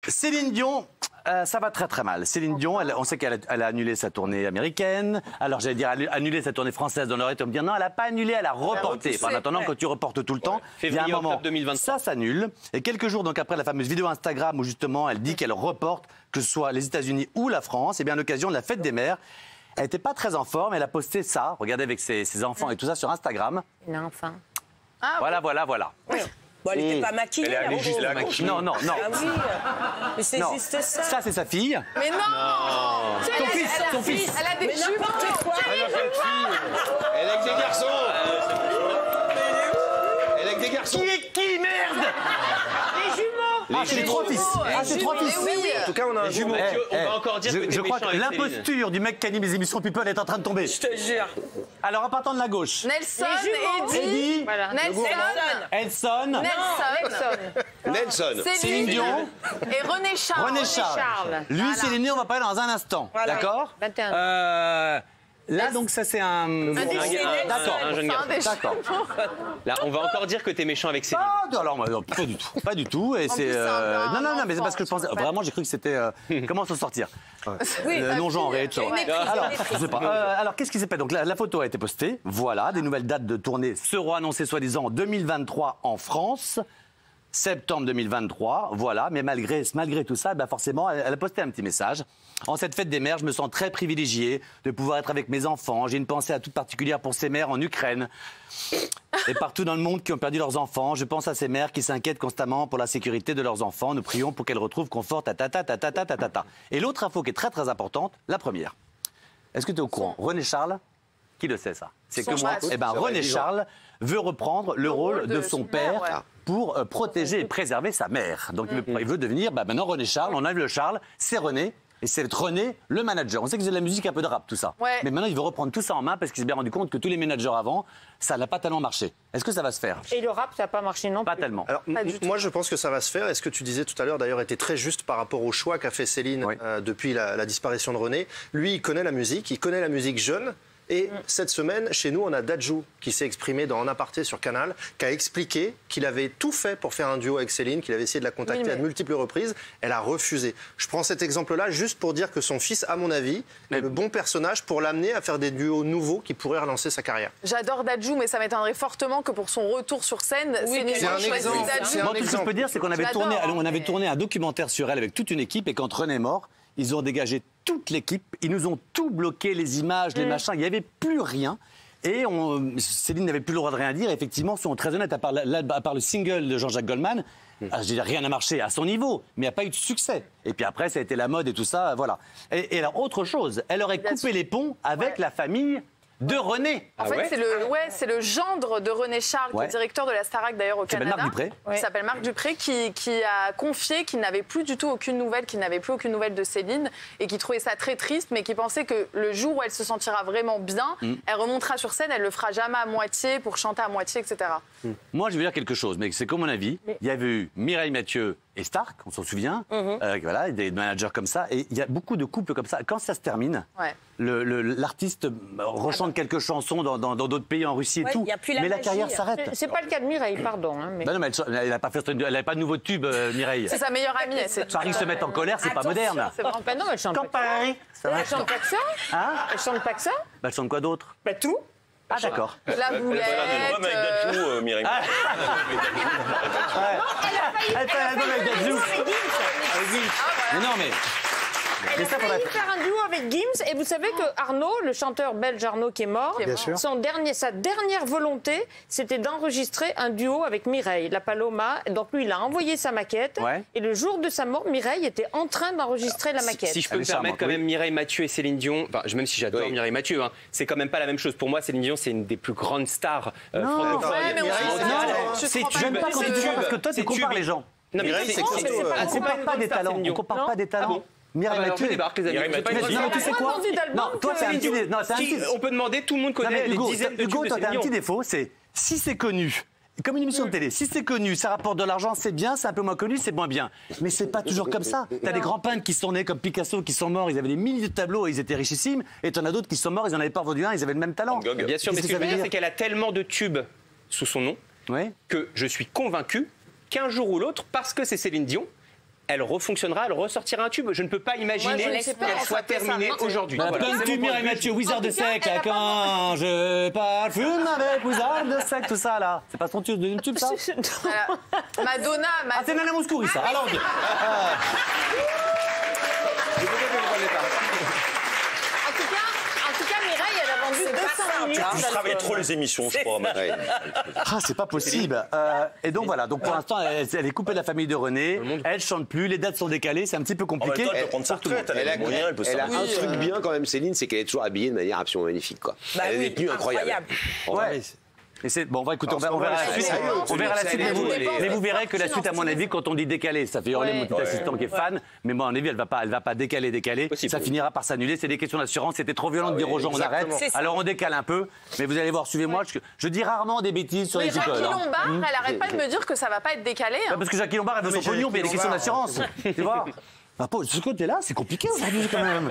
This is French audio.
Céline Dion, ça va très très mal. Céline Dion, on sait qu'elle a annulé sa tournée américaine. Alors j'allais dire annulé sa tournée française dans l'oreille, on me dire non, elle n'a pas annulé, elle a reporté. En attendant, quand tu reportes tout le temps, il y a un moment, ça s'annule. Et quelques jours donc après la fameuse vidéo Instagram où justement elle dit qu'elle reporte, que ce soit les États-Unis ou la France, et bien à l'occasion de la fête des mères. Elle n'était pas très en forme, elle a posté ça, regardez avec ses enfants et tout ça sur Instagram. Non, enfin. Voilà. Oui. Bon, elle n'était pas maquillée. Elle est juste la maquillée. Non. Ah oui. Mais c'est juste ça. Ça, c'est sa fille. Mais non, Son fils. Elle a des jupes. Elle a pas de fille. Elle est avec des garçons. Elle est avec des garçons. Qui merde? Ah, c'est trois fils. Ah, c'est trois fils. En tout cas, on a un jumeau. On va encore dire que t'es Je crois méchant que avec l'imposture du mec qui anime les émissions People est en train de tomber. Je te jure. Alors, en partant de la gauche. Nelson, Eddie. Eddie. Voilà. Elson. Nelson. Céline Dion. Et René Charles. René Charles. Lui, Céline Dion, on va parler dans un instant. Voilà. D'accord 21. Là, donc, ça, c'est un... D'accord, un jeune garçon. D'accord. Là, on va encore dire que t'es méchant avec Céline. Ah, alors, non, pas du tout. Pas du tout. Et c'est. Non, mais c'est parce que je pensais. Vraiment, j'ai cru que c'était. Comment s'en sortir non-genré et tout ça. Alors, je sais pas. Alors, qu'est-ce qui s'est passé? Donc, la photo a été postée. Voilà, des nouvelles dates de tournée seront annoncées soi-disant en 2023 en France. Septembre 2023, voilà. Mais malgré tout ça, ben forcément, elle a posté un petit message. En cette fête des mères, je me sens très privilégiée de pouvoir être avec mes enfants. J'ai une pensée à toute particulière pour ces mères en Ukraine et partout dans le monde qui ont perdu leurs enfants. Je pense à ces mères qui s'inquiètent constamment pour la sécurité de leurs enfants. Nous prions pour qu'elles retrouvent confort, ta. Et l'autre info qui est très très importante, la première. Est-ce que tu es au courant? René Charles, qui le sait ça? C'est que moi. Eh ben, René Charles veut reprendre le rôle de son père pour protéger et préserver sa mère. Donc il veut devenir, maintenant René Charles, on enlève le Charles, c'est René. Et c'est René, le manager. On sait que c'est de la musique, un peu de rap, tout ça. Ouais. Mais maintenant, il veut reprendre tout ça en main parce qu'il s'est bien rendu compte que tous les managers avant, ça n'a pas tellement marché. Est-ce que ça va se faire? Et le rap, ça n'a pas marché non plus. Pas tellement. Alors, moi, je pense que ça va se faire. Et ce que tu disais tout à l'heure, d'ailleurs, était très juste par rapport au choix qu'a fait Céline depuis la disparition de René. Lui, il connaît la musique jeune. Et cette semaine, chez nous, on a Dadju qui s'est exprimé dans En Aparté sur Canal, qui a expliqué qu'il avait tout fait pour faire un duo avec Céline, qu'il avait essayé de la contacter à de multiples reprises. Elle a refusé. Je prends cet exemple-là juste pour dire que son fils, à mon avis, est le bon personnage pour l'amener à faire des duos nouveaux qui pourraient relancer sa carrière. J'adore Dadju, mais ça m'étonnerait fortement que pour son retour sur scène, c'est un exemple. Moi, tout ce que je peux dire, c'est qu'on avait tourné un documentaire sur elle avec toute une équipe, et quand René est mort, ils ont dégagé toute l'équipe, ils nous ont tout bloqué, les images, les machins, il n'y avait plus rien. Et Céline n'avait plus le droit de rien dire. Effectivement, soyons très honnêtes, à part le single de Jean-Jacques Goldman, je veux dire, rien n'a marché à son niveau, mais il n'y a pas eu de succès. Et puis après, ça a été la mode et tout ça, voilà. Et alors, autre chose, elle aurait coupé les ponts avec la famille de René. En fait, c'est le gendre de René Charles, qui est directeur de la Starac d'ailleurs au Canada. Marc Dupré. Il s'appelle Marc Dupré, qui a confié qu'il n'avait plus du tout aucune nouvelle, qu'il n'avait plus aucune nouvelle de Céline et qui trouvait ça très triste, mais qui pensait que le jour où elle se sentira vraiment bien, elle remontera sur scène, elle le fera jamais à moitié pour chanter à moitié, etc. Moi, je veux dire quelque chose, mais c'est comme mon avis. Il y avait eu Mireille Mathieu et Stark, on s'en souvient, voilà, des managers comme ça, et il y a beaucoup de couples comme ça. Quand ça se termine, l'artiste rechante quelques chansons dans d'autres pays, en Russie et tout, mais la carrière s'arrête. C'est pas le cas de Mireille, pardon. Mais... Non, mais elle n'a pas de nouveau tube, Mireille. C'est sa meilleure amie. Paris se met en colère, c'est pas moderne. Ben non, elle chante pas Paris. Elle chante pas que ça. Elle chante pas que ça. Elle chante quoi d'autre? Tout. Ah, d'accord. La boulette. Elle avec Dadju, Mireille. Elle fait un album avec Dadju. Mais non, mais... Elle a failli faire un duo avec Gims, et vous savez que Arnaud, le chanteur belge Arnaud qui est mort, sa dernière volonté, c'était d'enregistrer un duo avec Mireille, la Paloma. Donc lui, il a envoyé sa maquette, et le jour de sa mort, Mireille était en train d'enregistrer la maquette. Si je peux me permettre, quand même, Mireille Mathieu et Céline Dion, même si j'adore Mireille Mathieu, c'est quand même pas la même chose. Pour moi, Céline Dion, c'est une des plus grandes stars francophones. J'aime pas quand tu dis parce que toi, tu compares les gens. Non, mais on compare pas des talents. On compare pas des talents. Mireille Mathieu débarque, les amis. Tu sais quoi? Non, toi, t'as un petit défaut. On peut demander, tout le monde connaît les dizaines de Hugo, tubes de toi, t'as un Céline petit Dion. défaut, c'est si c'est connu. Comme une émission de télé, si c'est connu, ça rapporte de l'argent, c'est bien, c'est un peu moins connu, c'est moins bien. Mais c'est pas toujours comme ça. T'as des grands peintres qui sont nés comme Picasso, qui sont morts, ils avaient des milliers de tableaux et ils étaient richissimes. Et t'en as d'autres qui sont morts, ils en avaient pas vendu un, ils avaient le même talent. Bien sûr, mais ce que je veux dire, c'est qu'elle a tellement de tubes sous son nom que je suis convaincu qu'un jour ou l'autre, parce que c'est Céline Dion, elle refonctionnera, elle ressortira un tube. Je ne peux pas imaginer qu'elle soit terminée aujourd'hui. Plein de tubes, Mireille Mathieu, Wizard de Sec, là, quand je parfume avec Wizard de Sec, tout ça, là. C'est pas son tube, deuxième tube, ça Madonna. Ah, c'est Nana Mouskouri, ça. Alors, En tout cas, Mireille, elle a vendu 200 minutes. Tu travailles trop les émissions, je crois. ah, c'est pas possible. Et donc voilà, donc pour l'instant, elle est coupée de la famille de René. Elle chante plus, les dates sont décalées, c'est un petit peu compliqué. Elle peut prendre sa retraite, elle a un truc bien quand même, Céline, c'est qu'elle est toujours habillée de manière absolument magnifique, quoi. Elle a des tenues incroyables. Ouais. Et c'est bon, écoute, on verra la suite. On verra la suite. Mais vous verrez que la suite, à mon avis, quand on dit décalé, ça fait hurler mon petit assistant qui est fan. Mais moi, à mon avis, elle va pas décaler. Ça finira par s'annuler. C'est des questions d'assurance. C'était trop violent de dire aux gens on arrête. Alors on décale un peu. Mais vous allez voir, suivez-moi. Je dis rarement des bêtises sur les people. Jackie Lombard, elle arrête pas de me dire que ça va pas être décalé. Parce que Jackie Lombard, elle veut son pognon, mais il y a des questions d'assurance. Tu vois? Ce côté-là, c'est compliqué aujourd'hui quand même.